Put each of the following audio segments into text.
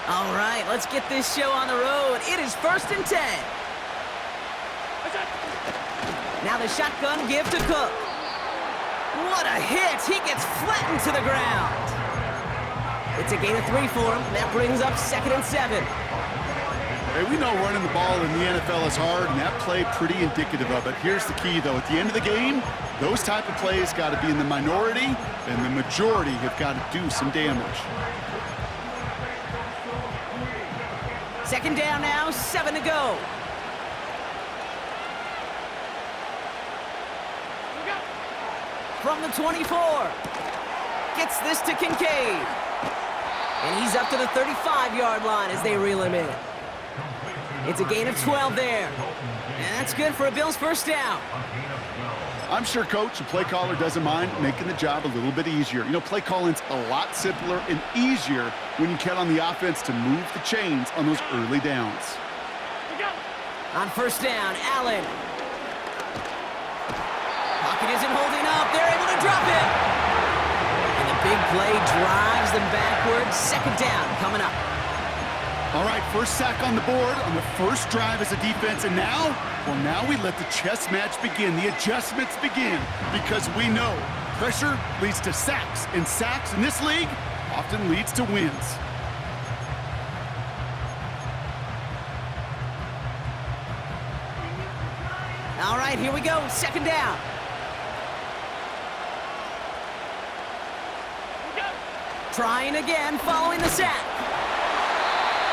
All right, let's get this show on the road. It is 1st and 10. Now the shotgun give to Cook. What a hit! He gets flattened to the ground. It's a gain of 3 for him. That brings up 2nd and 7. Hey, we know running the ball in the NFL is hard, and that play pretty indicative of it. Here's the key, though. At the end of the game, those type of plays got to be in the minority, and the majority have got to do some damage. 2nd down now, 7 to go. From the 24. Gets this to Kincaid. And he's up to the 35-yard line as they reel him in. It's a gain of 12 there. And that's good for a Bills first down. I'm sure Coach, the play caller, doesn't mind making the job a little bit easier. You know, play calling's a lot simpler and easier when you count on the offense to move the chains on those early downs. On 1st down, Allen. Pocket isn't holding up. They're able to drop it. And the big play drives them backwards. 2nd down coming up. All right, first sack on the board on the first drive as a defense, and now we let the chess match begin. The adjustments begin because we know pressure leads to sacks, and sacks in this league often leads to wins. All right, here we go. 2nd down. Trying again, following the sack.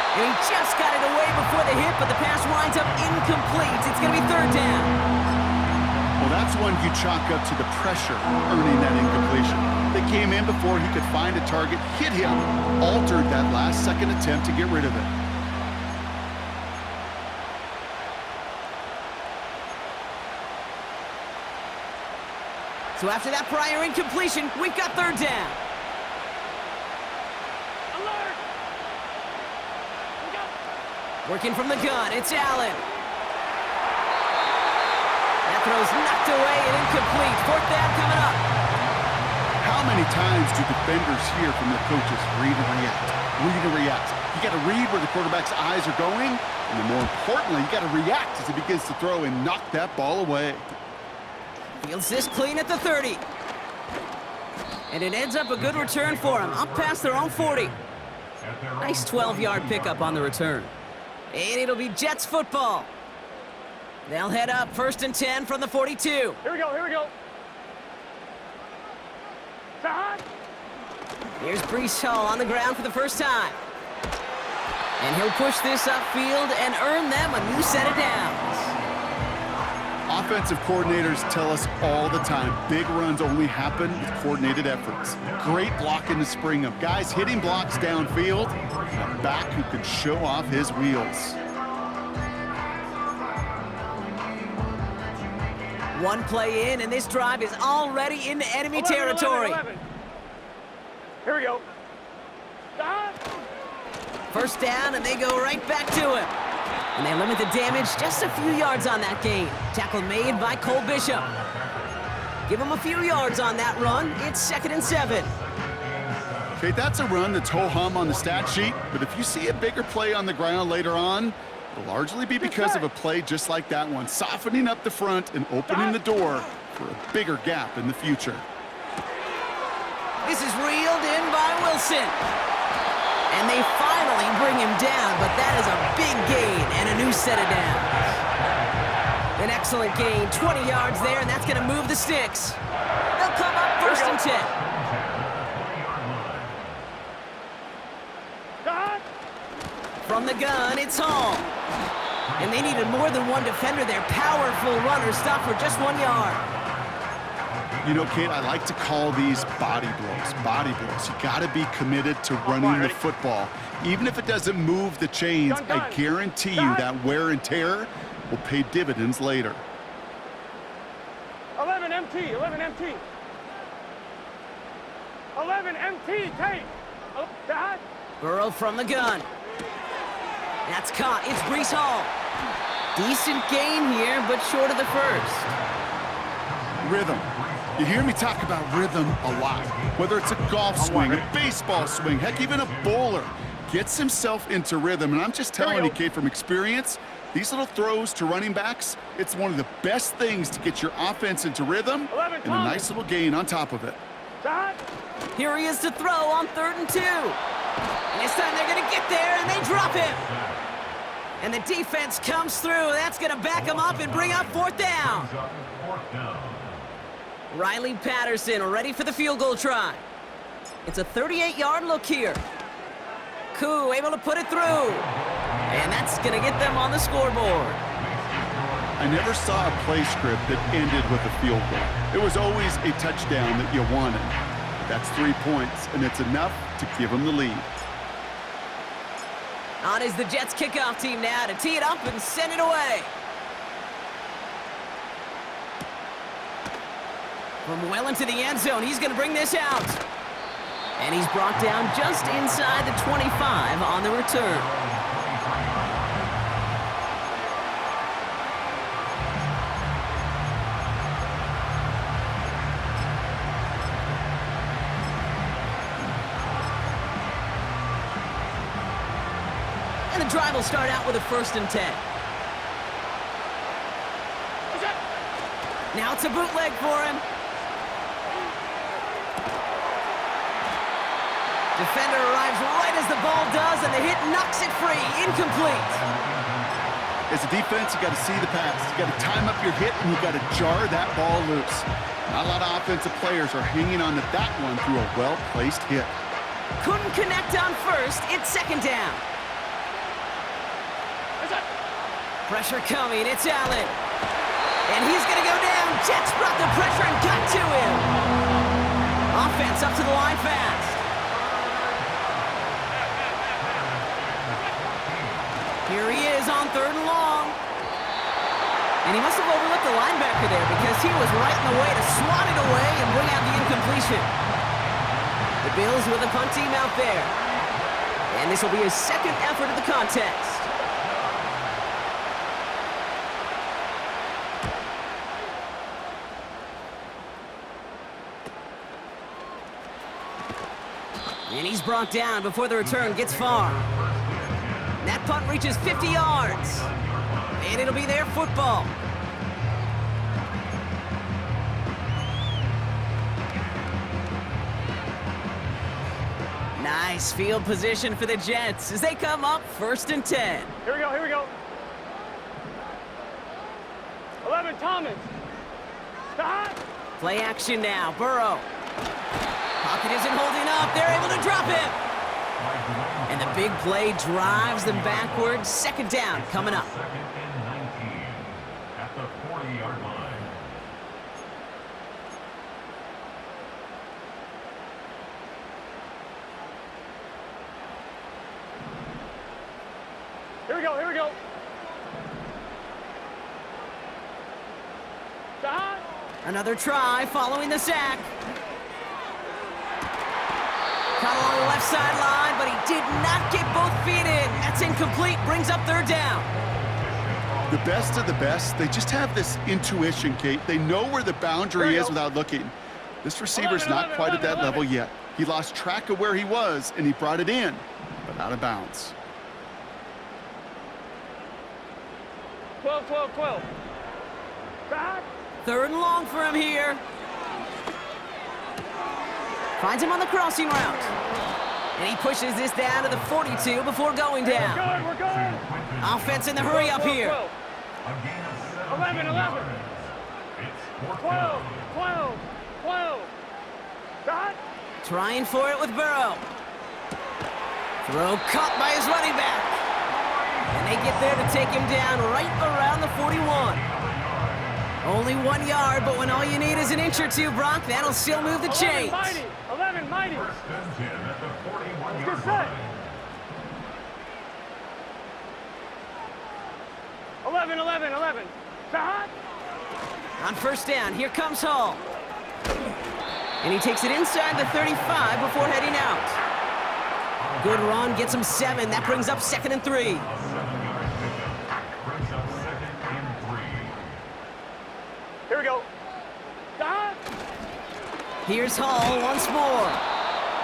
And he just got it away before the hit, but the pass winds up incomplete. It's going to be 3rd down. Well, that's one you chalk up to the pressure earning that incompletion. They came in before he could find a target, hit him, altered that last-second attempt to get rid of it. So after that prior incompletion, we've got 3rd down. Working from the gun, it's Allen. That throw's knocked away and incomplete. 4th down coming up. How many times do defenders hear from their coaches, read and react, read and react? You got to read where the quarterback's eyes are going, and then more importantly, you got to react as he begins to throw and knock that ball away. Fields this clean at the 30. And it ends up a good return for him, up past their own 40. Nice 12-yard pickup on the return. And it'll be Jets football. They'll head up 1st and 10 from the 42. Here we go, here we go. Here's Breece Hall on the ground for the first time. And he'll push this upfield and earn them a new set of downs. Offensive coordinators tell us all the time, big runs only happen with coordinated efforts. Great blocking to spring them. Guys hitting blocks downfield, and a back who can show off his wheels. One play in, and this drive is already into enemy territory. 11. Here we go. 1st down, and they go right back to him. And they limit the damage just a few yards on that gain. Tackle made by Cole Bishop. Give him a few yards on that run. It's 2nd and 7. Okay, that's a run that's ho-hum on the stat sheet, but if you see a bigger play on the ground later on, it'll largely be because of a play just like that one, softening up the front and opening the door for a bigger gap in the future. This is reeled in by Wilson. And they finally bring him down, but that is a big gain and a new set of downs. An excellent gain, 20 yards there, and that's going to move the sticks. They'll come up 1st and 10. From the gun, it's Hall. And they needed more than one defender. Their powerful runner stopped for just 1 yard. You know, Kate, I like to call these body blows. Body blows. You got to be committed to running the football. Even if it doesn't move the chains, I guarantee you that wear and tear will pay dividends later. 11 MT, 11 MT. 11 MT, take. Dad. Burrow from the gun. That's caught. It's Breece Hall. Decent gain here, but short of the first. Rhythm. You hear me talk about rhythm a lot. Whether it's a golf swing, a baseball swing, heck, even a bowler. gets himself into rhythm. And I'm just telling you, go. Kate, from experience, these little throws to running backs, it's one of the best things to get your offense into rhythm 11, and a nice little gain on top of it. Shot. Here he is to throw on 3rd and 2. And this time they're going to get there, and they drop him. And the defense comes through. That's going to back him up and bring up 4th down. Riley Patterson ready for the field goal try. It's a 38-yard look here. Koo able to put it through. And that's going to get them on the scoreboard. I never saw a play script that ended with a field goal. It was always a touchdown that you wanted. That's 3 points, and it's enough to give them the lead. On is the Jets kickoff team now to tee it up and send it away. From well into the end zone, he's going to bring this out. And he's brought down just inside the 25 on the return. And the drive will start out with a 1st and 10. Now it's a bootleg for him. Defender arrives right as the ball does, and the hit knocks it free. Incomplete. As a defense, you got to see the pass. You got to time up your hit, and you got to jar that ball loose. Not a lot of offensive players are hanging on to that one through a well-placed hit. Couldn't connect on 1st. It's 2nd down. Pressure coming. It's Allen. And he's going to go down. Jets brought the pressure and got to him. Offense up to the line fast. Here he is on 3rd and long. And he must have overlooked the linebacker there because he was right in the way to swat it away and bring out the incompletion. The Bills with a punt team out there. And this will be his 2nd effort of the contest. And he's brought down before the return gets far. That punt reaches 50 yards. And it'll be their football. Nice field position for the Jets as they come up 1st and 10. Here we go, here we go. 11, Thomas. Stop. Play action now, Burrow. Pocket isn't holding up. They're able to drop him. And the big play drives them backwards. 2nd down coming up. 2nd and 19 at the 40-yard line. Here we go, here we go. Stop. Another try following the sack. Caught along the left sideline, but he did not get both feet in. That's incomplete. Brings up 3rd down. The best of the best, they just have this intuition, Kate. They know where the boundary is without looking. This receiver's not quite at that level yet. He lost track of where he was, and he brought it in, but out of bounds. 12, 12, 12. Stop. 3rd and long for him here. Finds him on the crossing route. And he pushes this down to the 42 before going down. We're good. Offense in the hurry up here. 11, 11. 12, 12, 12. Stop. Trying for it with Burrow. Throw caught by his running back. And they get there to take him down right around the 41. Only 1 yard, but when all you need is an inch or two, Brock, that'll still move the chains. 11, mighty. First and 10 at the 41-yard Good set. line. 11, 11, 11. Stop. On 1st down, here comes Hall. And he takes it inside the 35 before heading out. Good run, gets him 7. That brings up 2nd and 3. 7-yard pickup brings up 2nd and 3. Here we go. Stop. Here's Hall once more.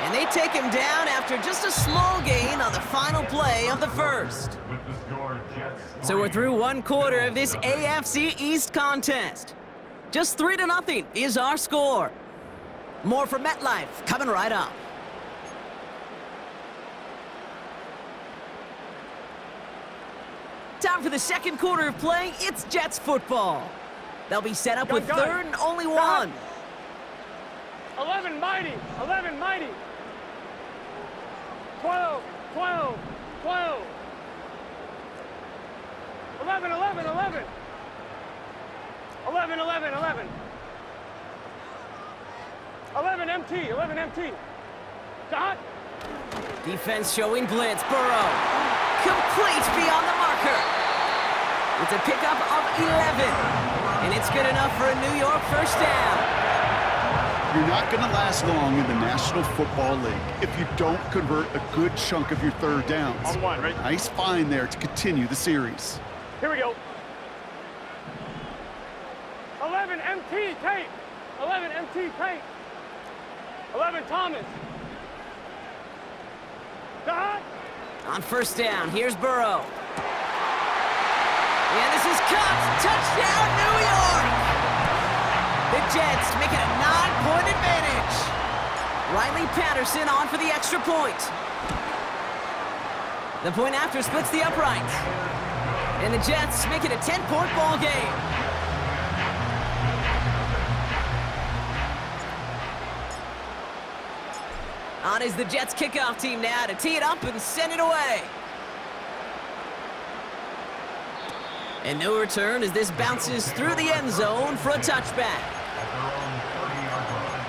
And they take him down after just a small gain on the final play of the first. With the score, Jets. So we're through one quarter of this AFC East contest. Just 3-0 is our score. More from MetLife coming right up. Time for the second quarter of play. It's Jets football. They'll be set up with third and only one. 11 mighty. 11 mighty. 12. 12. 12. 11. 11. 11. 11. 11. 11. 11 MT. 11 MT. Dot. Defense showing blitz. Burrow. Complete beyond the marker. It's a pickup of 11. And it's good enough for a New York first down. You're not going to last long in the National Football League if you don't convert a good chunk of your third downs. On one, right? Nice find there to continue the series. Here we go. 11 MT tape. 11 MT tape. 11 Thomas. Dot. On first down, here's Burrow. And this is caught. Touchdown, New York! The Jets make it a 9-point advantage. Riley Patterson on for the extra point. The point after splits the upright. And the Jets make it a 10-point ball game. On is the Jets kickoff team now to tee it up and send it away. And no return as this bounces through the end zone for a touchback. At their own 30-yard line.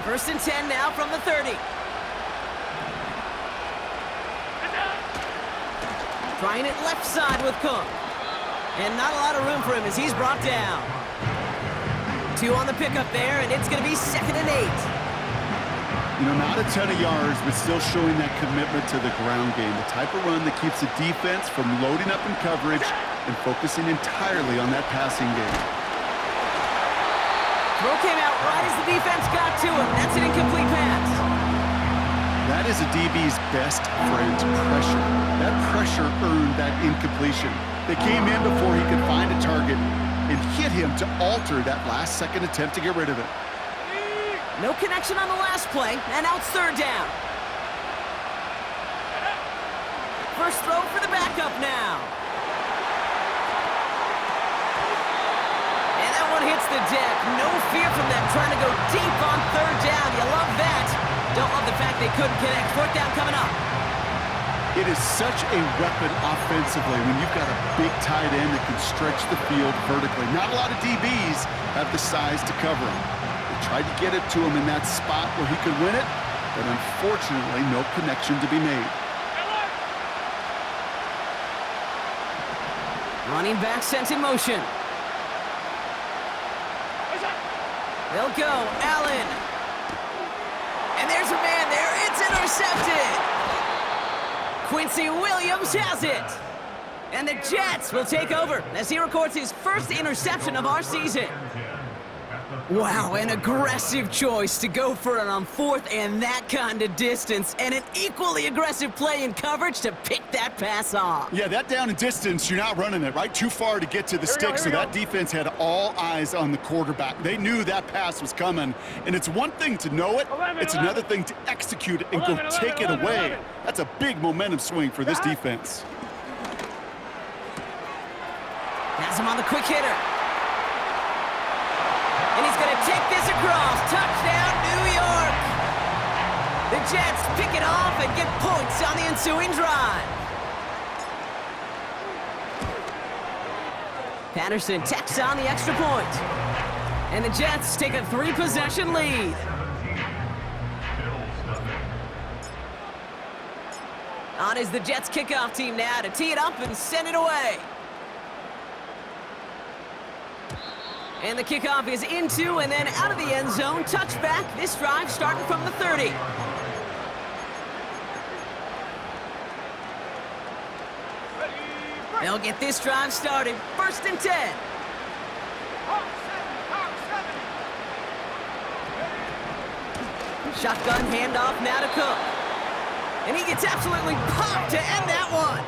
First and 10 now from the 30. Trying it left side with Cook. And not a lot of room for him as he's brought down. 2 on the pickup there, and it's going to be 2nd and 8. You know, not a ton of yards, but still showing that commitment to the ground game. The type of run that keeps the defense from loading up in coverage and focusing entirely on that passing game. Throw came out right as the defense got to him. That's an incomplete pass. That is a DB's best friend, pressure. That pressure earned that incompletion. They came in before he could find a target and hit him to alter that last-second attempt to get rid of it. No connection on the last play, and now it's third down. First throw for the backup now. And that one hits the deck. No fear from them trying to go deep on third down. You love that. Don't love the fact they couldn't connect. Fourth down coming up. It is such a weapon offensively when you've got a big tight end that can stretch the field vertically. Not a lot of DBs have the size to cover him. They tried to get it to him in that spot where he could win it, but unfortunately, no connection to be made. Running back sent in motion. They'll go. Allen. And there's a man there. It's intercepted. Quincy Williams has it. And the Jets will take over as he records his first interception of our season. Wow, an aggressive choice to go for it on fourth and that kind of distance, and an equally aggressive play in coverage to pick that pass off. Yeah, that down and distance, you're not running it, right? Too far to get to the stick, so that defense had all eyes on the quarterback. They knew that pass was coming, and it's one thing to know it, it's another thing to execute it and go take it away. That's a big momentum swing for this defense. Has him on the quick hitter. And he's going to take this across. Touchdown, New York. The Jets pick it off and get points on the ensuing drive. Patterson tacks on the extra point. And the Jets take a 3-possession lead. On is the Jets kickoff team now to tee it up and send it away. And the kickoff is into and then out of the end zone. Touchback. This drive starting from the 30. They'll get this drive started. First and 10. Shotgun handoff now to Cook. And he gets absolutely popped to end that one.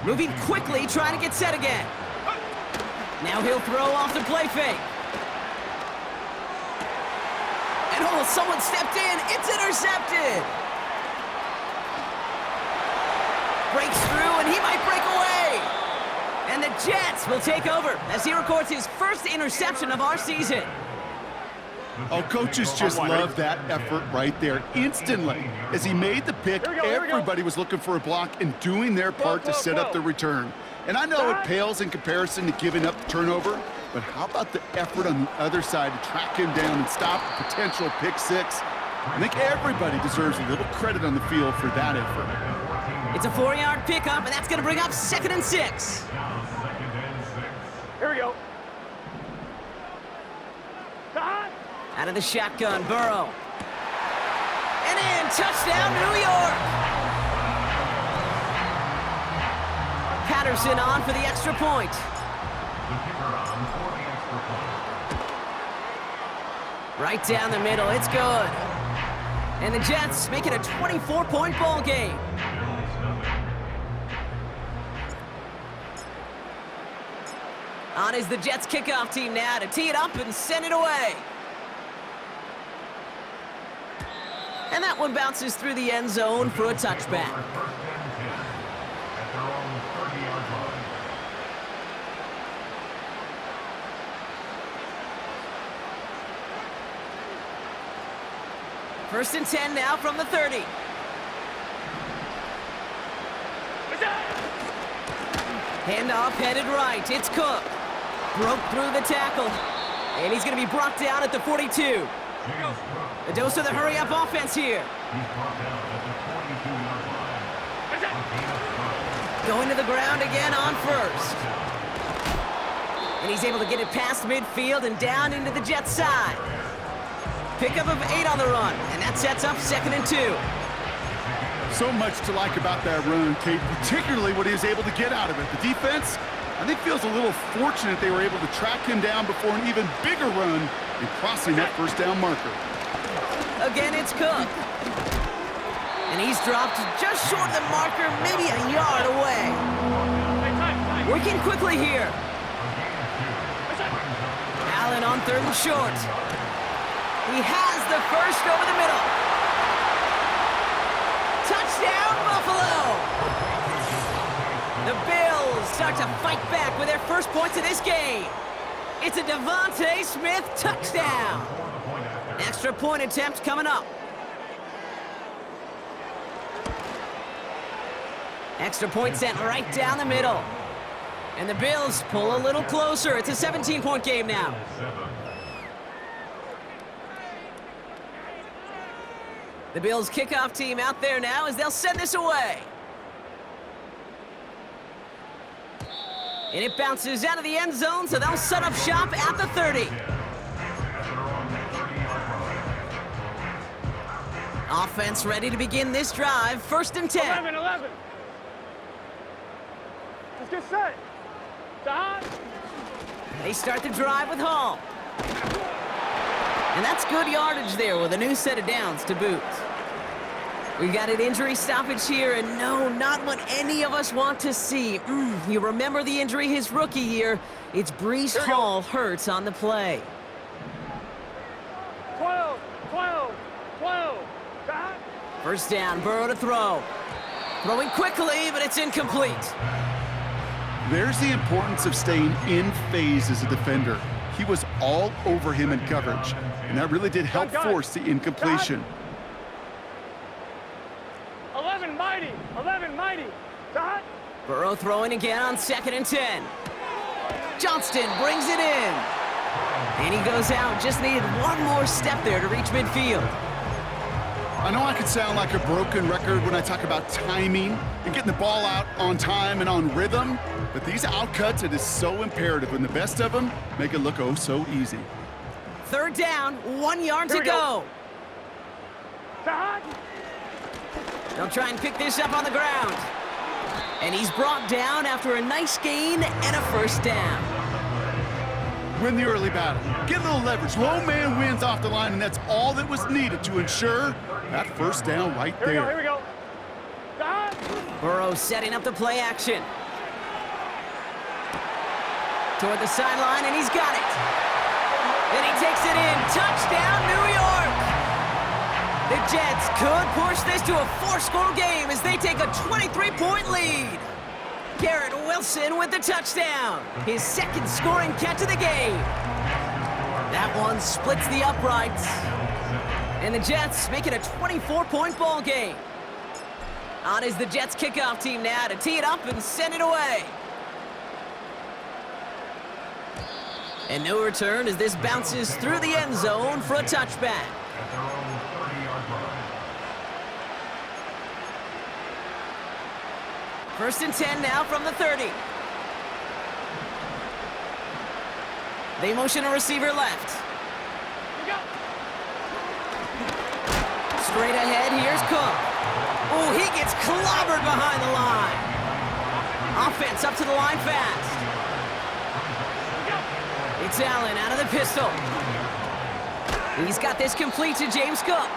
Moving quickly, trying to get set again. Now he'll throw off the play fake. And oh, someone stepped in. It's intercepted. Breaks through, and he might break away. And the Jets will take over as he records his first interception of our season. Oh, coaches just love that effort right there. Instantly, as he made the pick, everybody was looking for a block and doing their part to set up the return. And I know it pales in comparison to giving up the turnover, but how about the effort on the other side to track him down and stop a potential pick six? I think everybody deserves a little credit on the field for that effort. It's a 4-yard pickup, and that's going to bring up 2nd and 6. Here we go. Cut. Out of the shotgun, Burrow. And in, touchdown, New York! Patterson on for the extra point. Right down the middle, it's good. And the Jets make it a 24-point ball game. On is the Jets kickoff team now to tee it up and send it away. And that one bounces through the end zone for a touchback. First and 10 now from the 30. Handoff headed right. It's Cook. Broke through the tackle. And he's going to be brought down at the 42. A dose of the hurry-up offense here. Going to the ground again on first. And he's able to get it past midfield and down into the Jets side. Pickup of 8 on the run, and that sets up 2nd and 2. So much to like about that run, Kate, particularly what he was able to get out of it. The defense, I think, feels a little fortunate they were able to track him down before an even bigger run and crossing that first down marker. Again, it's Cook. And he's dropped just short of the marker, maybe a yard away. Working quickly here. Allen on 3rd and short. He has the first over the middle. Touchdown, Buffalo! The Bills start to fight back with their first points of this game. It's a Devontae Smith touchdown. Extra point attempt coming up. Extra point sent right down the middle. And the Bills pull a little closer. It's a 17-point game now. The Bills kickoff team out there now as they'll send this away. And it bounces out of the end zone, so they'll set up shop at the 30. Offense ready to begin this drive. 1st and 10. 11. Let's get set. Stop. They start the drive with Hall. And that's good yardage there with a new set of downs to boot. We've got an injury stoppage here, and no, not what any of us want to see. You remember the injury his rookie year. It's Breece Hall hurts on the play. 12. Stop. First down, Burrow to throw. Throwing quickly, but it's incomplete. There's the importance of staying in phase as a defender. He was all over him in coverage, and that really did help force the incompletion. 11 mighty. Stop. Burrow throwing again on 2nd and 10. Johnston brings it in. And he goes out. Just needed one more step there to reach midfield. I know I could sound like a broken record when I talk about timing and getting the ball out on time and on rhythm, but these outcuts, it is so imperative, and the best of them make it look oh so easy. 3rd down, 1 yard to go. Stop. They'll try and pick this up on the ground. And he's brought down after a nice gain and a first down. win the early battle. Get a little leverage. Low man wins off the line, and that's all that was needed to ensure that first down right there. Here we go. Dot. Burrow setting up the play action. Toward the sideline, and he's got it. And he takes it in. Touchdown, New York! The Jets could push this to a 4-score game as they take a 23-point lead. Garrett Wilson with the touchdown. His second scoring catch of the game. That one splits the uprights. And the Jets make it a 24-point ball game. On is the Jets kickoff team now to tee it up and send it away. And no return as this bounces through the end zone for a touchback. At their own 30-yard line. First and 10 now from the 30. They motion a receiver left. Here we go. Straight ahead, here's Cook. Oh, he gets clobbered behind the line. Offense up to the line fast. It's Allen out of the pistol. He's got this complete to James Cook.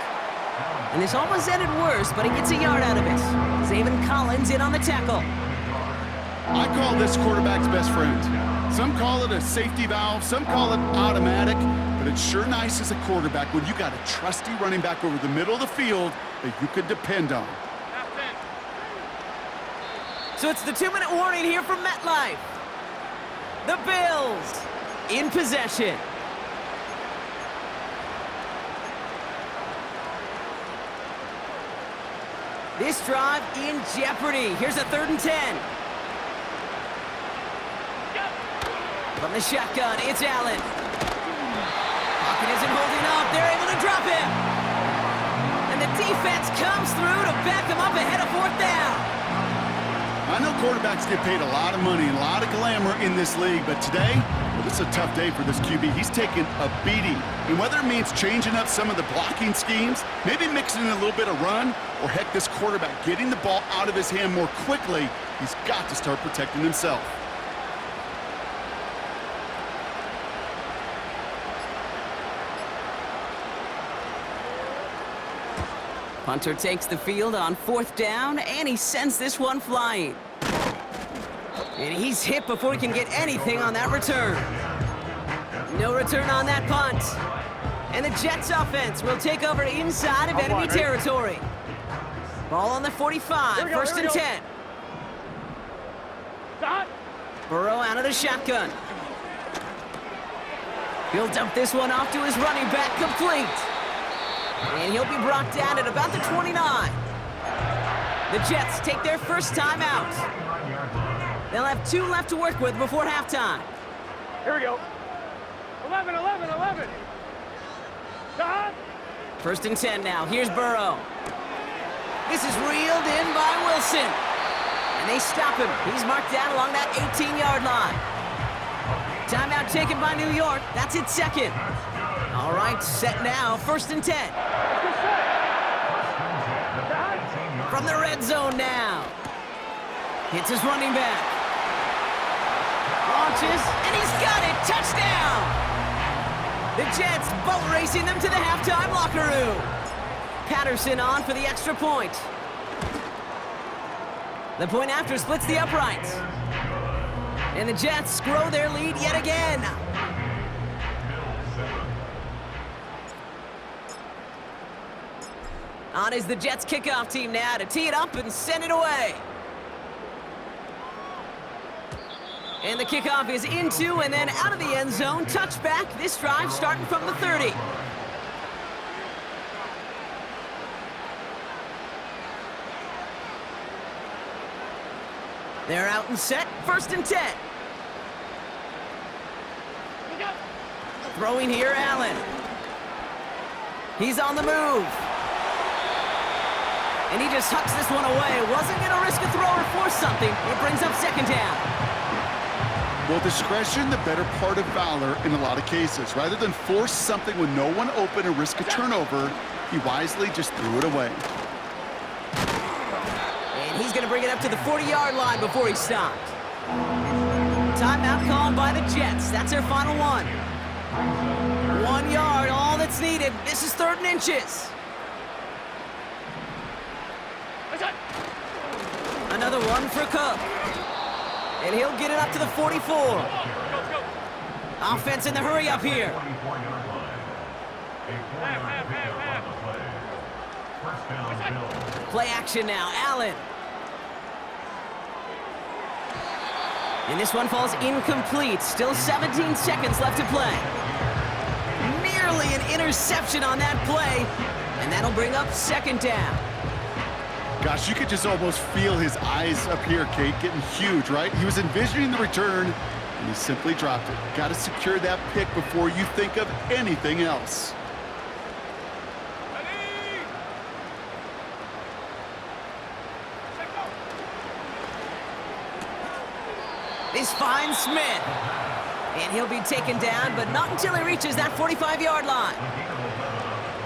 And this almost ended worse, but he gets a yard out of it. Zaven Collins in on the tackle. I call this quarterback's best friend. Some call it a safety valve, some call it automatic, but it's sure nice as a quarterback when you got a trusty running back over the middle of the field that you could depend on. So it's the 2-minute warning here from MetLife. The Bills in possession. This drive in jeopardy. Here's a 3rd and 10. From the shotgun, it's Allen. Pocket isn't holding up. They're able to drop him. And the defense comes through to back him up ahead of 4th down. I know quarterbacks get paid a lot of money, a lot of glamour in this league, but today, well, this is a tough day for this QB. He's taking a beating. And whether it means changing up some of the blocking schemes, maybe mixing in a little bit of run, or heck, this quarterback getting the ball out of his hand more quickly, he's got to start protecting himself. Punter takes the field on 4th down, and he sends this one flying. And he's hit before he can get anything on that return. No return on that punt. And the Jets offense will take over inside of enemy territory. Ball on the 45, first and 10. Dot. Burrow out of the shotgun. He'll dump this one off to his running back, complete. And he'll be brought down at about the 29. The Jets take their first time out. They'll have 2 left to work with before halftime. Here we go. 11. Dot. First and 10 now. Here's Burrow. This is reeled in by Wilson. And they stop him. He's marked down along that 18-yard line. Timeout taken by New York. That's its 2nd. All right, set now. First and 10. From the red zone now. Hits his running back. Launches, and he's got it. Touchdown! The Jets boat racing them to the halftime locker room. Patterson on for the extra point. The point after splits the uprights. And the Jets grow their lead yet again. On is the Jets kickoff team now to tee it up and send it away. And the kickoff is into and then out of the end zone. Touchback, this drive starting from the 30. They're out and set, first and 10. Throwing here, Allen. He's on the move. And he just hucks this one away. Wasn't going to risk a throw or force something. It brings up 2nd down. Well, discretion, the better part of valor in a lot of cases. Rather than force something with no one open and risk a turnover, he wisely just threw it away. And he's going to bring it up to the 40-yard line before he stopped. timeout called by the Jets. That's their final one. 1 yard, all that's needed. This is 3rd and inches. Another one for Cook. And he'll get it up to the 44. Offense in the hurry up here. Play action now, Allen. And this one falls incomplete. Still 17 seconds left to play. Nearly an interception on that play. And that'll bring up 2nd down. Gosh, you could just almost feel his eyes up here, Kate, getting huge, right? He was envisioning the return, and he simply dropped it. Got to secure that pick before you think of anything else. This finds Smith. And he'll be taken down, but not until he reaches that 45-yard line.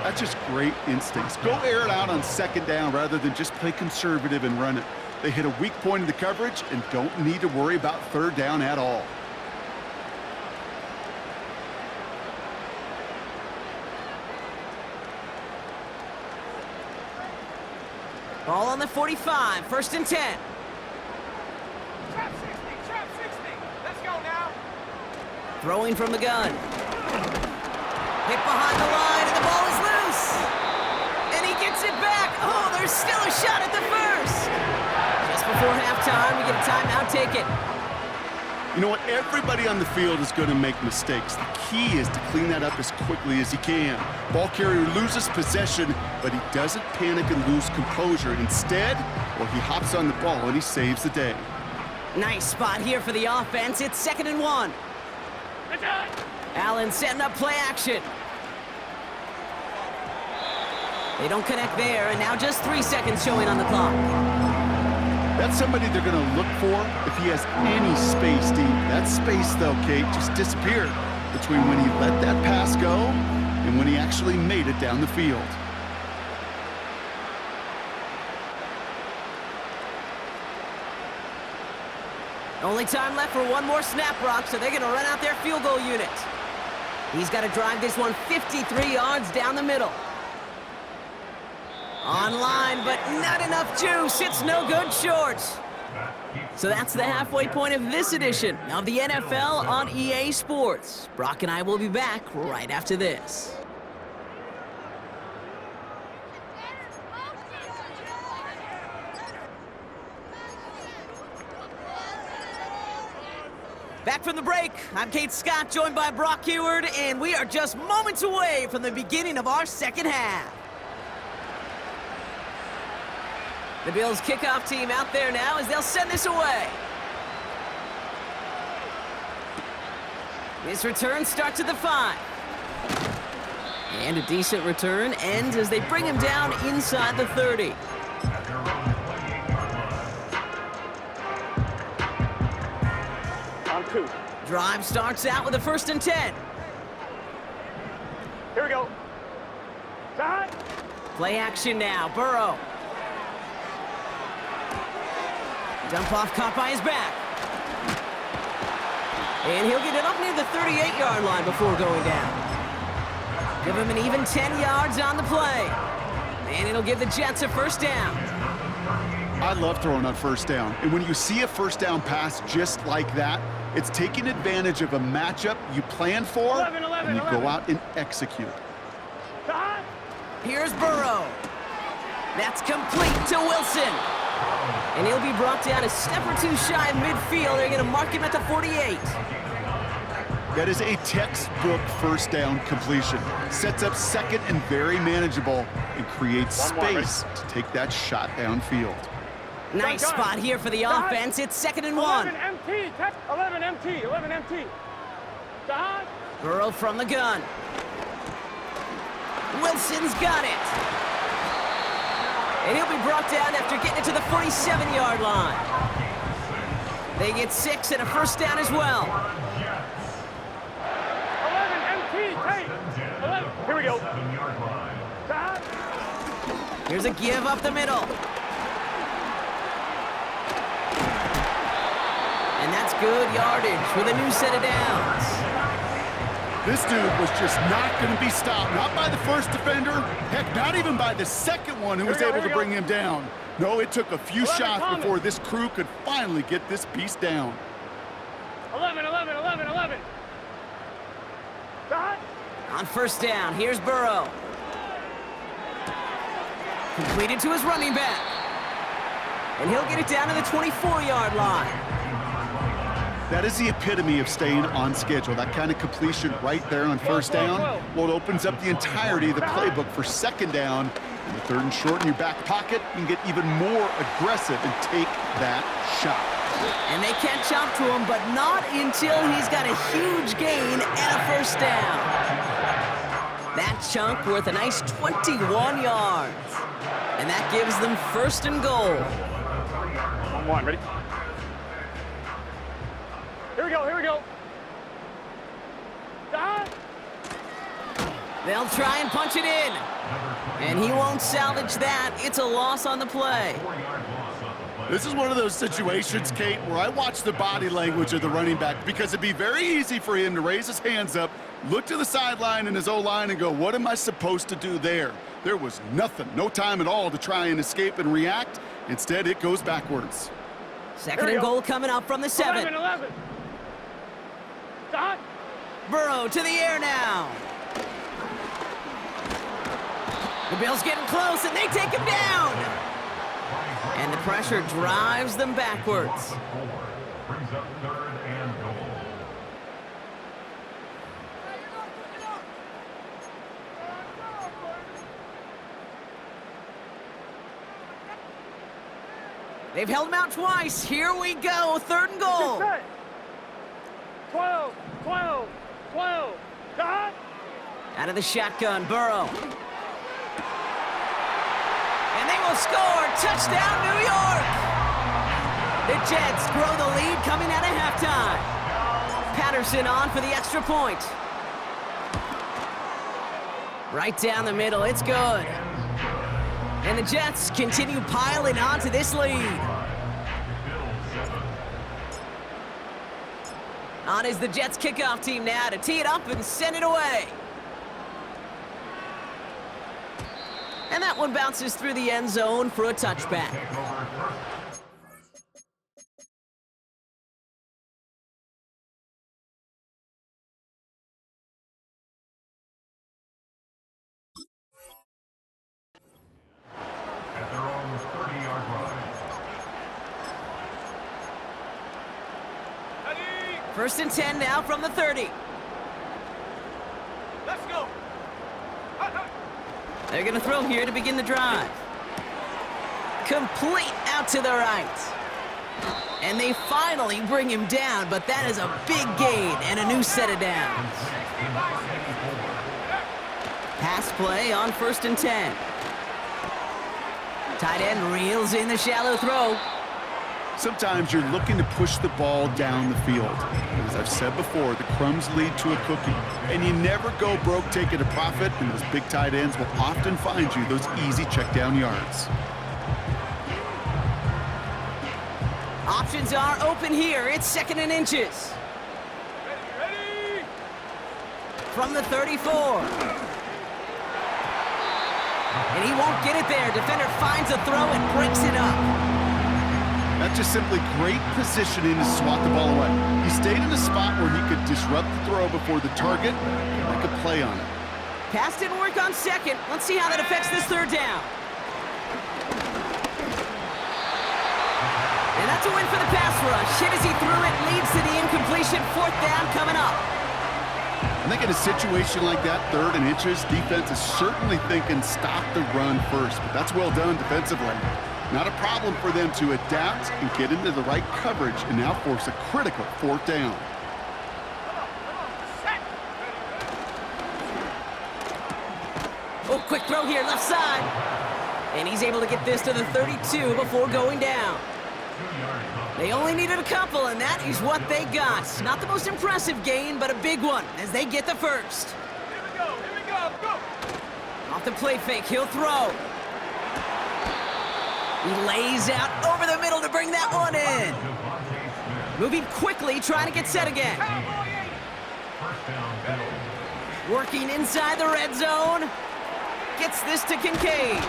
That's just great instincts. Go air it out on 2nd down rather than just play conservative and run it. They hit a weak point in the coverage and don't need to worry about 3rd down at all. Ball on the 45, 1st and 10. Trap 60. Let's go now. Throwing from the gun. Hit behind the line, and the ball is loose. And he gets it back. Oh, there's still a shot at the 1st. Just before halftime, we get a timeout taken. You know what? Everybody on the field is going to make mistakes. The key is to clean that up as quickly as he can. Ball carrier loses possession, but he doesn't panic and lose composure. Instead, well, he hops on the ball and he saves the day. Nice spot here for the offense. It's 2nd and 1. Allen setting up play action. They don't connect there, and now just 3 seconds showing on the clock. That's somebody they're going to look for if he has any space deep. That space, though, Kate, just disappeared between when he let that pass go and when he actually made it down the field. Only time left for one more snap, Brock, so they're going to run out their field goal unit. He's got to drive this one 53 yards down the middle. Online, but not enough juice. It's no good short. So that's the halfway point of this edition of the NFL on EA Sports. Brock and I will be back right after this. Back from the break, I'm Kate Scott, joined by Brock Huard, and we are just moments away from the beginning of our 2nd half. The Bills kickoff team out there now as they'll send this away. This return starts at the 5. And a decent return ends as they bring him down inside the 30. On 2. Drive starts out with a 1st and 10. Here we go. Side. Play action now, Burrow. Dump off caught by his back. And he'll get it up near the 38-yard line before going down. Give him an even 10 yards on the play. And it'll give the Jets a 1st down. I love throwing on 1st down. And when you see a 1st down pass just like that, it's taking advantage of a matchup you plan for, and you go out and execute. Here's Burrow. That's complete to Wilson. And he'll be brought down a step or 2 shy of midfield. They're going to mark him at the 48. That is a textbook 1st down completion. Sets up 2nd and very manageable and creates space to take that shot downfield. Nice spot here for the offense. It's 2nd and 1. 11 MT. Side. Burrow from the gun. Wilson's got it. And he'll be brought down after getting it to the 47-yard line. They get 6 and a 1st down as well. 11 MT. Hey. 11. Here we go. Side. Here's a give up the middle. And that's good yardage with a new set of downs. This dude was just not going to be stopped. Not by the first defender. Heck, not even by the second one who was able to bring him down. No, it took a few shots before this crew could finally get this beast down. 11, 11, 11, 11. Dot. On first down, here's Burrow. Completed to his running back. And he'll get it down to the 24-yard line. That is the epitome of staying on schedule. That kind of completion right there on first down. Well, it opens up the entirety of the playbook for second down. And the third and short in your back pocket, you can get even more aggressive and take that shot. And they can't chop to him, but not until he's got a huge gain and a first down. That chunk worth a nice 21 yards. And that gives them first and goal. 1-1, ready? Here we go, here we go. Dot. They'll try and punch it in. And he won't salvage that. It's a loss on the play. This is one of those situations, Kate, where I watch the body language of the running back because it'd be very easy for him to raise his hands up, look to the sideline in his O-line and go, what am I supposed to do there? There was nothing, no time at all to try and escape and react. Instead, it goes backwards. Second and goal coming up from the 7. 11, 11. Dot. Burrow to the air now. The Bills getting close, and they take him down. And the pressure drives them backwards. Brings up third and goal. They've held him out twice. Here we go, third and goal. 12, 12, 12. Dot. Out of the shotgun, Burrow. And they will score. Touchdown, New York. The Jets grow the lead coming out of halftime. Patterson on for the extra point. Right down the middle, it's good. And the Jets continue piling onto this lead. On is the Jets kickoff team now to tee it up and send it away. And that one bounces through the end zone for a touchback. At their own 30-yard line. First and 10 now from the 30. Let's go. They're going to throw here to begin the drive. Complete out to the right. And they finally bring him down, but that is a big gain and a new set of downs. Pass play on first and 10. Tight end reels in the shallow throw. Sometimes you're looking to push the ball down the field. As I've said before, the crumbs lead to a cookie. And you never go broke taking a profit, and those big tight ends will often find you those easy check down yards. Options are open here. It's second and inches. Ready. From the 34. And he won't get it there. Defender finds a throw and breaks it up. That's just simply great positioning to swat the ball away. He stayed in a spot where he could disrupt the throw before the target and make a play on it. Pass didn't work on second. Let's see how that affects this third down. And that's a win for the pass rush. Hit as he threw it, leads to the incompletion. Fourth down coming up. I think in a situation like that, third and inches, defense is certainly thinking stop the run first. But that's well done defensively. Not a problem for them to adapt and get into the right coverage and now force a critical fourth down. Oh, quick throw here, left side. And he's able to get this to the 32 before going down. They only needed a couple, and that is what they got. Not the most impressive gain, but a big one as they get the first. Here we go, go. Off the play fake, he'll throw. He lays out over the middle to bring that one in. Moving quickly, trying to get set again. First down, Bills. Working inside the red zone. Gets this to Kincaid.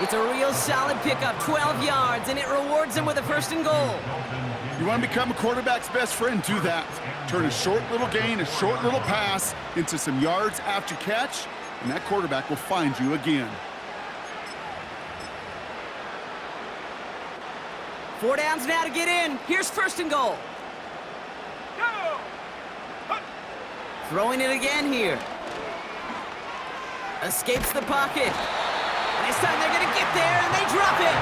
It's a real solid pickup, 12 yards, and it rewards him with a 1st and goal. You want to become a quarterback's best friend, do that. Turn a short little gain, a short little pass into some yards after catch, and that quarterback will find you again. 4 downs now to get in. Here's 1st and goal. Throwing it again here. Escapes the pocket. And this time they're going to get there, and they drop it.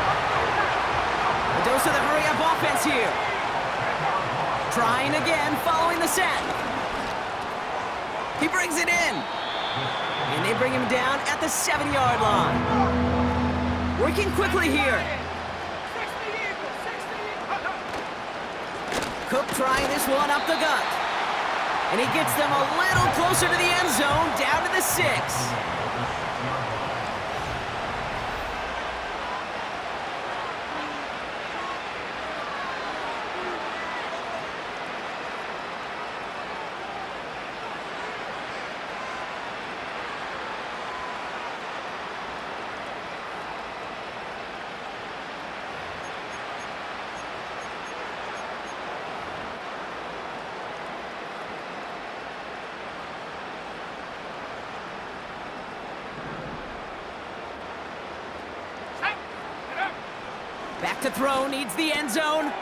A dose of the hurry-up offense here. Trying again, following the sack. He brings it in. And they bring him down at the 7-yard line. Working quickly here. Cook trying this one up the gut. And he gets them a little closer to the end zone, down to the 6. Back to throw, needs the end zone.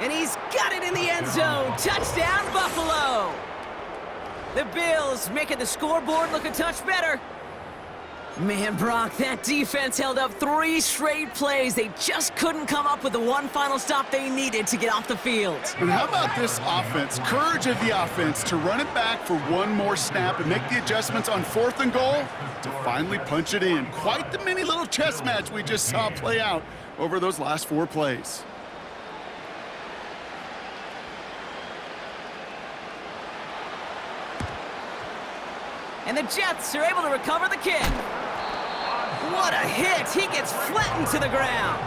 And he's got it in the end zone. Touchdown, Buffalo! The Bills making the scoreboard look a touch better. Man, Brock, that defense held up 3 straight plays. They just couldn't come up with the one final stop they needed to get off the field. And how about this offense? Courage of the offense to run it back for one more snap and make the adjustments on 4th and goal to finally punch it in. Quite the mini little chess match we just saw play out over those last 4 plays. And the Jets are able to recover the kick. What a hit! He gets flattened to the ground.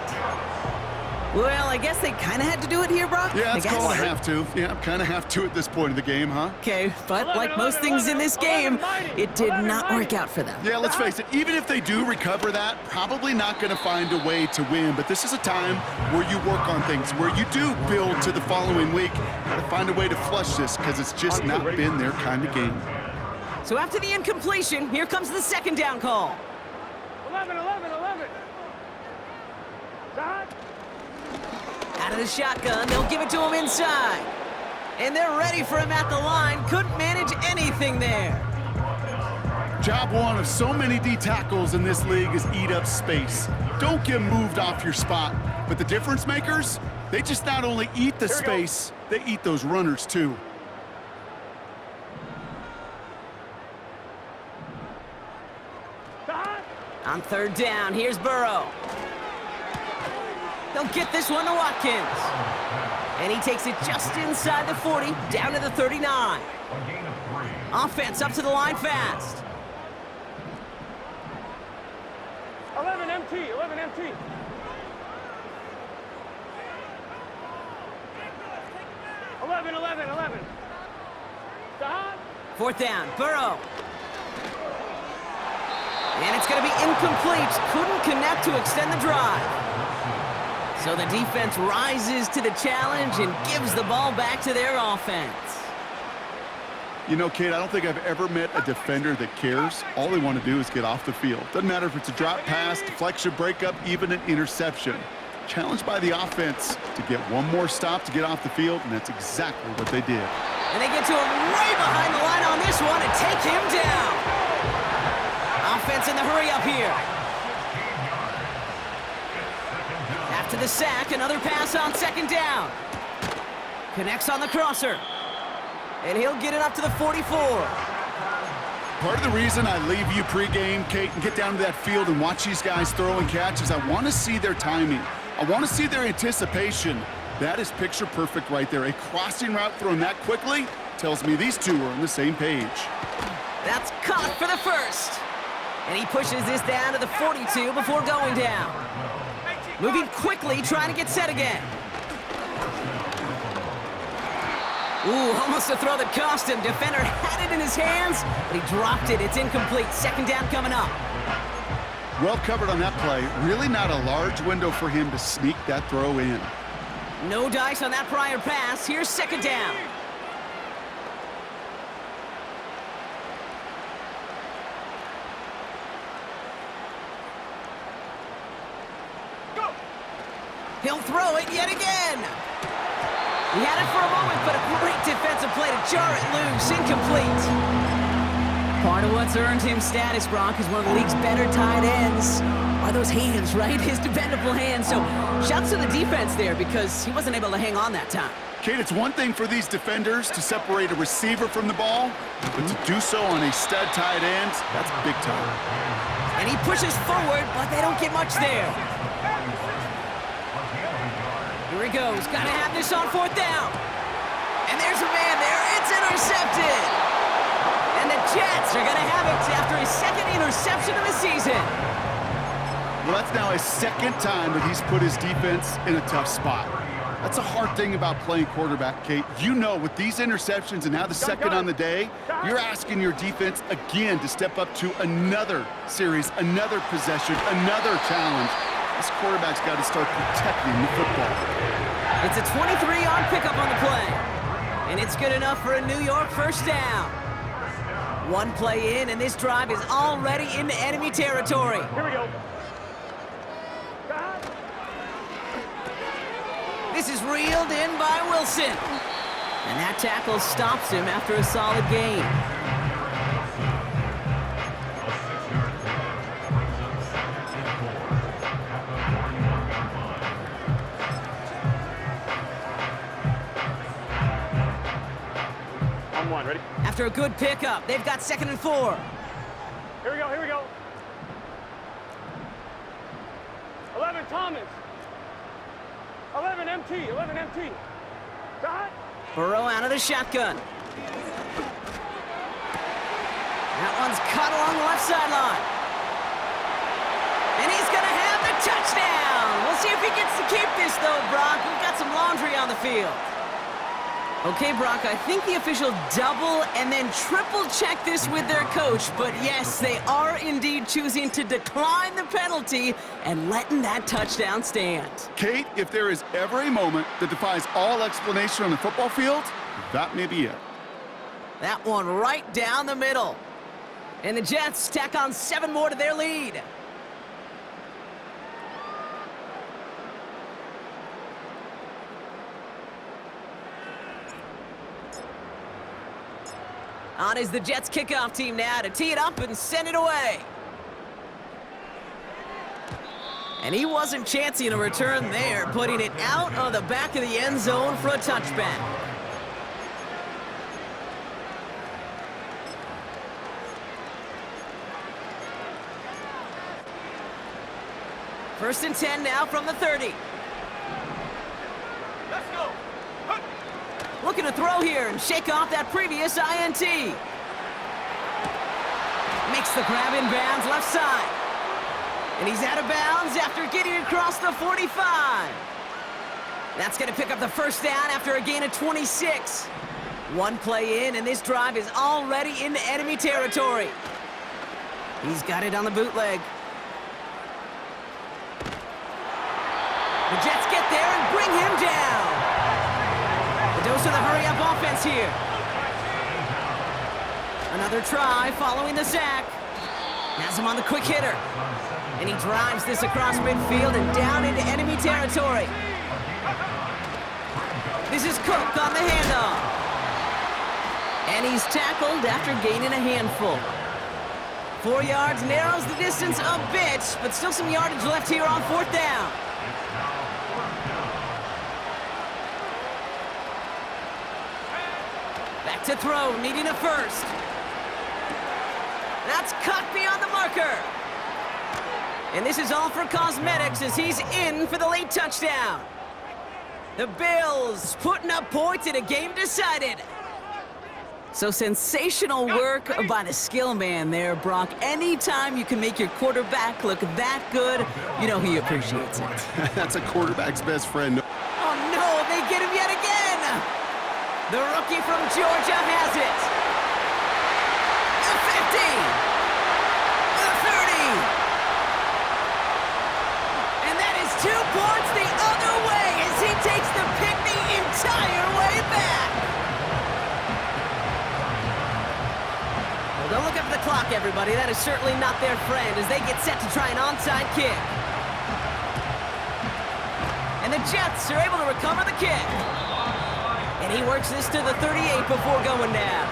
Well, I guess they kind of had to do it here, Brock. Yeah, it's called a have to. Yeah, kind of have to at this point of the game, huh? Okay, but like most things in this game, it did not work out for them. Yeah, let's face it, even if they do recover that, probably not going to find a way to win. But this is a time where you work on things, where you do build to the following week. Got to find a way to flush this because it's just not been their kind of game. So after the incompletion, here comes the 2nd down call. 11. Out of the shotgun, they'll give it to him inside. And they're ready for him at the line. Couldn't manage anything there. Job one of so many D tackles in this league is eat up space. Don't get moved off your spot. But the difference makers, they just not only eat the space, they eat those runners too. On 3rd down, here's Burrow. They'll get this one to Watkins. And he takes it just inside the 40, down to the 39. A gain of 3. Offense up to the line fast. 11 MT. 11. 4th down, Burrow. And it's going to be incomplete. Couldn't connect to extend the drive. So the defense rises to the challenge and gives the ball back to their offense. You know, Kate, I don't think I've ever met a defender that cares. All they want to do is get off the field. Doesn't matter if it's a drop pass, deflection, breakup, even an interception. Challenged by the offense to get one more stop to get off the field, and that's exactly what they did. And they get to him right behind the line on this one and take him down. Offense in the hurry up here. After the sack, another pass on 2nd down. Connects on the crosser. And he'll get it up to the 44. Part of the reason I leave you pregame, Kate, and get down to that field and watch these guys throw and catch is I want to see their timing. I want to see their anticipation. That is picture perfect right there. A crossing route thrown that quickly tells me these two are on the same page. That's caught for the 1st. And he pushes this down to the 42 before going down. Moving quickly, trying to get set again. Ooh, almost a throw that cost him. Defender had it in his hands, but he dropped it. It's incomplete. Second down coming up. Well covered on that play. Really not a large window for him to sneak that throw in. No dice on that prior pass. Here's second down. Go! He'll throw it yet again. He had it for a moment, but a great defensive play to jar it loose. Incomplete. Part of what's earned him status, Brock, is one of the league's better tight ends. Are those hands, right? His dependable hands. So shouts to the defense there because he wasn't able to hang on that time. Kate, it's one thing for these defenders to separate a receiver from the ball, but to do so on a stud tight end, that's big time. And he pushes forward, but they don't get much there. Here he goes. Got to have this on fourth down. And there's a man there. It's intercepted. And the Jets are going to have it after his second interception of the season. Well, that's now his second time that he's put his defense in a tough spot. That's a hard thing about playing quarterback, Kate. You know, with these interceptions and now the second on the day, you're asking your defense again to step up to another series, another possession, another challenge. This quarterback's got to start protecting the football. It's a 23-yard pickup on the play. And it's good enough for a New York first down. One play in, and this drive is already into enemy territory. Here we go. This is reeled in by Wilson. And that tackle stops him after a solid gain. On one, ready? After a good pickup, they've got 2nd and 4. Here we go, here we go. 11 Thomas. 11 MT, 11 MT. Shot. Burrow out of the shotgun. That one's cut along the left sideline. And he's going to have the touchdown. We'll see if he gets to keep this, though, Brock. We've got some laundry on the field. Okay, Brock, I think the official double and then triple check this with their coach, but yes, they are indeed choosing to decline the penalty and letting that touchdown stand. Kate, if there is ever a moment that defies all explanation on the football field, that may be it. That one right down the middle. And the Jets tack on 7 more to their lead. On is the Jets kickoff team now to tee it up and send it away. And he wasn't chancing a return there, putting it out of the back of the end zone for a touchback. First and 10 now from the 30. Let's go. Hup. Looking to throw here and shake off that previous INT. Makes the grab in bounds left side. And he's out of bounds after getting across the 45. That's going to pick up the first down after a gain of 26. One play in, and this drive is already into enemy territory. He's got it on the bootleg. The Jets get there and bring him down. The dose of the hurry-up offense here. Another try following the sack. Has him on the quick hitter. And he drives this across midfield and down into enemy territory. This is Cook on the handoff. And he's tackled after gaining a handful. 4 yards narrows the distance a bit, but still some yardage left here on fourth down. Back to throw, needing a first. That's cut beyond the marker. And this is all for cosmetics as he's in for the late touchdown. The Bills putting up points in a game decided. So sensational work by the skill man there, Brock. Anytime you can make your quarterback look that good, you know he appreciates it. That's a quarterback's best friend. Oh no, they get him yet again! The rookie from Georgia has it. The 50. The 30. And that is 2 points the other way as he takes the pick the entire way back. Well, don't look up at the clock, everybody. That is certainly not their friend as they get set to try an onside kick. And the Jets are able to recover the kick. And he works this to the 38 before going down.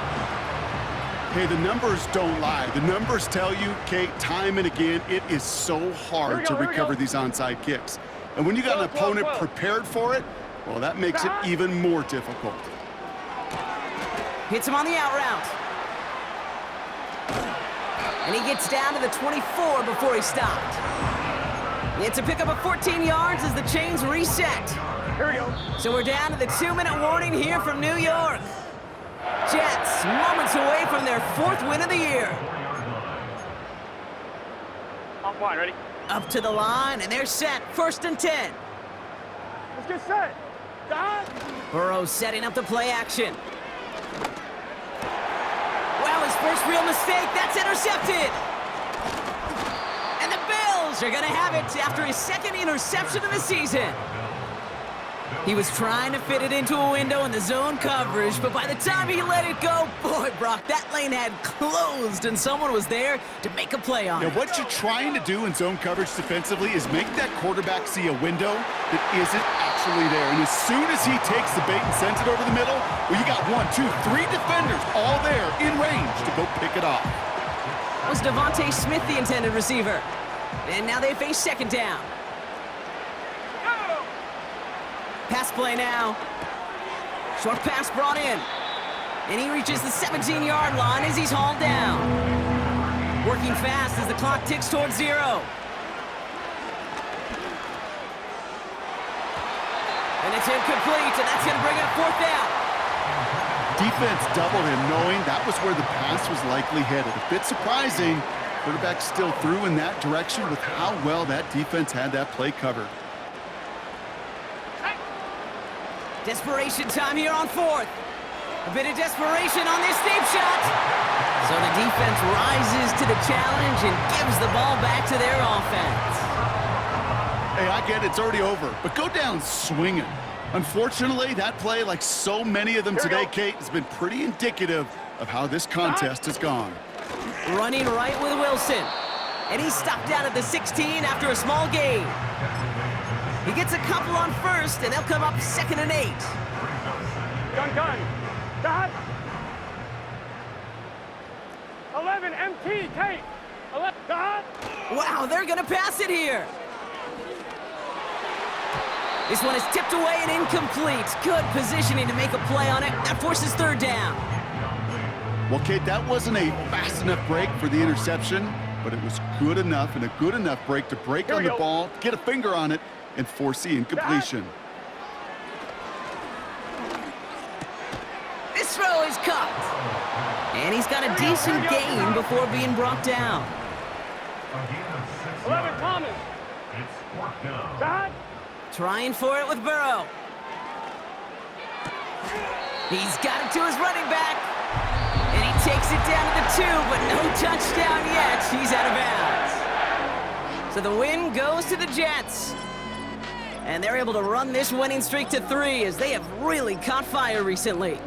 Hey, the numbers don't lie. The numbers tell you, Kate, time and again, it is so hard to recover these onside kicks. And when you got an opponent prepared for it, well, that makes it even more difficult. Hits him on the out route. And he gets down to the 24 before he stopped. It's a pickup of 14 yards as the chains reset. Here we go. So we're down to the 2-minute warning here from New York. Jets moments away from their 4th win of the year. Off line, ready? Up to the line, and they're set. 1st and 10. Let's get set. Dot. Burrow setting up the play action. Well, his first real mistake, that's intercepted. And the Bills are gonna have it after his 2nd interception of the season. He was trying to fit it into a window in the zone coverage, but by the time he let it go, boy, Brock, that lane had closed and someone was there to make a play on it. Now, what you're trying to do in zone coverage defensively is make that quarterback see a window that isn't actually there. And as soon as he takes the bait and sends it over the middle, well, you got 1, 2, 3 defenders all there in range to go pick it off. That was Devontae Smith, the intended receiver. And now they face 2nd down. Pass play now. Short pass brought in. And he reaches the 17-yard line as he's hauled down. Working fast as the clock ticks towards 0. And it's incomplete, and that's going to bring up 4th down. Defense doubled him, knowing that was where the pass was likely headed. A bit surprising. Quarterback still threw in that direction with how well that defense had that play covered. Desperation time here on 4th. A bit of desperation on this deep shot. So the defense rises to the challenge and gives the ball back to their offense. Hey, I get it, it's already over, but go down swinging. Unfortunately, that play, like so many of them today, Kate, has been pretty indicative of how this contest has gone. Running right with Wilson. And he's stopped down at the 16 after a small gain. He gets a couple on 1st, and they'll come up 2nd and 8. Gun. Dot. 11, MT, Kate. 11, dot. Wow, they're going to pass it here. This one is tipped away and incomplete. Good positioning to make a play on it. That forces 3rd down. Well, Kate, that wasn't a fast enough break for the interception, but it was good enough and a good enough break to break on the ball, get a finger on it, and force the incompletion. This throw is caught. And he's got a decent gain before being brought down. 11, Thomas. It's 4th down. Dot. Trying for it with Burrow. He's got it to his running back. And he takes it down to the 2, but no touchdown yet. He's out of bounds. So the win goes to the Jets. And they're able to run this winning streak to 3 as they have really caught fire recently.